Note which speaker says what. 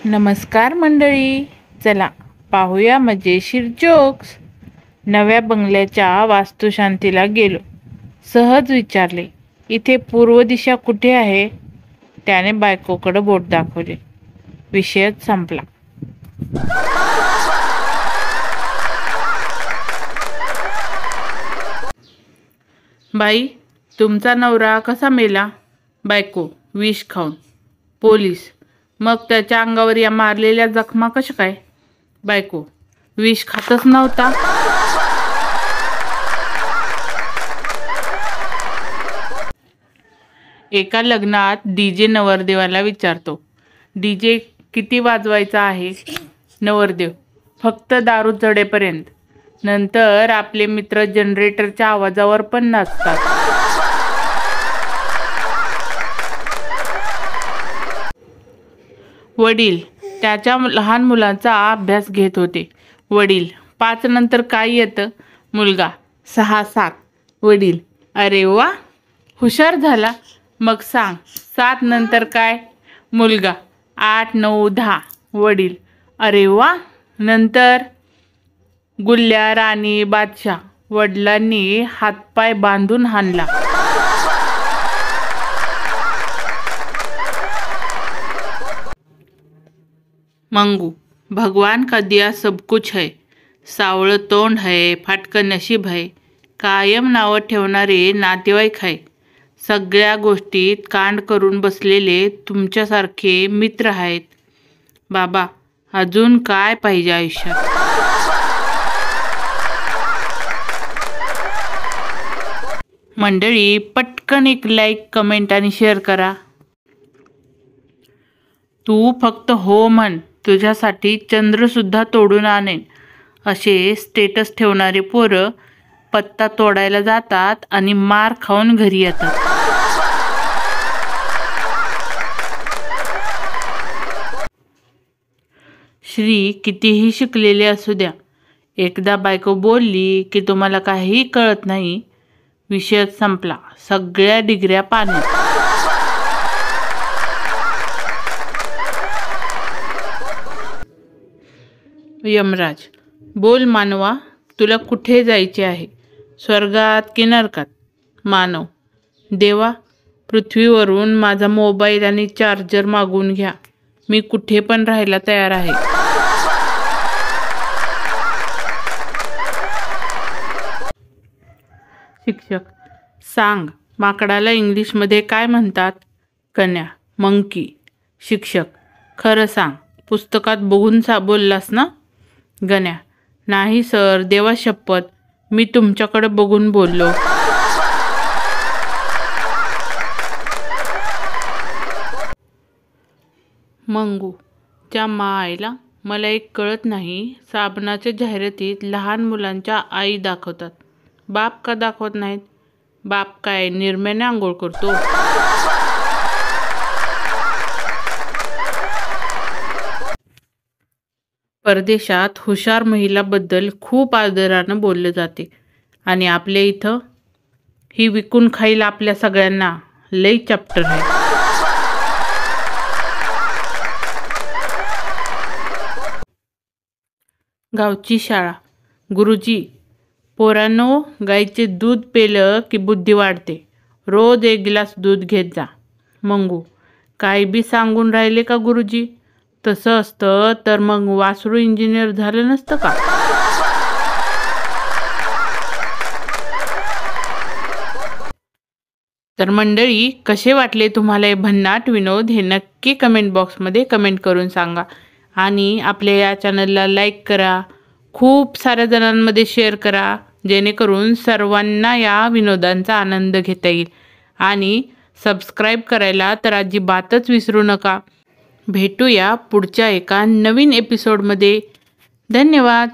Speaker 1: नमस्कार मंडळी, चला पाहूया मजेशीर जोक्स। नव्या बंगल्याच्या वास्तुशांतीला गेलो। सहज विचारले, इथे पूर्व दिशा कुठे आहे? त्याने बायकोकडे बोट दाखवले। विषयच संपला। बाई, तुमचा नवरा कसा मेला? बायको, विष खाऊन। पोलीस, मग त्याच्या अंगावर या मारलेल्या जखमा कशा काय? बायको, विष खातच नव्हता। एका लग्नात डीजे नवरदेवाला विचारतो, डीजे किती वाजवायचा आहे? नवरदेव, फक्त दारू चढेपर्यंत, नंतर आपले मित्र जनरेटरच्या आवाजावर पण नाचतात। वडील त्याच्या लहान मुलाचा अभ्यास घेत होते। वडील, 5 नंतर काय येतं? मुलगा, 6, 7। वडील, अरे वा, हुशार झाला। मग सांग, 7 नंतर काय? मुलगा, 8, 9, 10। वडील, अरे वा, नंतर? गुल्ल्या, राणी, बादशाह। वडिलांनी हातपाय बांधून हाणला। मंगू, भगवान का दिया सब कुछ है, सावळ तोंड है, फाटकं नशीब है, कायम नावं ठेवणारे नातेवाईक आहे, सगळ्या गोष्टीत कांड करून बसलेले तुमच्यासारखे मित्र आहेत। बाबा, अजून काय पाहिजे आयुष्यात? मंडळी, पटकन एक लाईक, कमेंट आणि शेअर करा। तू फक्त हो म्हण, तुझ्यासाठी चंद्र सुद्धा तोडून आणेन, असे स्टेटस ठेवणारे पोरं पत्ता तोडायला जातात आणि मार खाऊन घरी येतात। श्री कितीही शिकलेले असू द्या, एकदा बायको बोलली की तुम्हाला काहीही कळत नाही, विषयच संपला, सगळ्या डिग्र्या पाण्यात। यमराज, बोल मानवा, तुला कुठे जायचे आहे? स्वर्गात की नरकात? मानव, देवा, पृथ्वीवरून माझा मोबाईल आणि चार्जर मागून घ्या, मी कुठे पण राहायला तयार आहे। शिक्षक, सांग, माकडाला इंग्लिशमध्ये काय म्हणतात? कन्या, मंकी। शिक्षक, खरं सांग, पुस्तकात बघून बोललास ना? गण्या, नाही सर, देवा शपथ, मी तुमच्याकडे बघून बोललो। मंगू, त्या मायला, मला एक कळत नाही, साबणाच्या जाहिरातीत लहान मुलांच्या आई दाखवतात, बाप का दाखवत नाहीत? बाप काय निरम्याने आंघोळ करतो? परदेशात हुशार महिलाबद्दल खूप आदरानं बोलले जाते, आणि आपल्या इथं ही विकून खाईल आपल्या सगळ्यांना, लई चॅप्टर आहे। गावची शाळा। गुरुजी, पोरांनो, गाईचे दूध पेलं की बुद्धी वाढते, रोज 1 गिलास दूध घेत जा। मंगू, काय बी सांगून राहिले का गुरुजी? तसं असतं तर मग वासरू इंजिनियर झालं नसतं का? तर मंडळी, कसे वाटले तुम्हाला हे भन्नाट विनोद? हे नक्की कमेंट बॉक्समध्ये कमेंट करून सांगा, आणि आपल्या या चॅनलला लाईक करा, खूप साऱ्या जणांमध्ये शेअर करा, जेणेकरून सर्वांना या विनोदांचा आनंद घेता येईल। आणि सबस्क्राईब करायला तर अजिबातच विसरू नका। भेटूया पुढच्या एका नवीन एपिसोडमध्ये। धन्यवाद।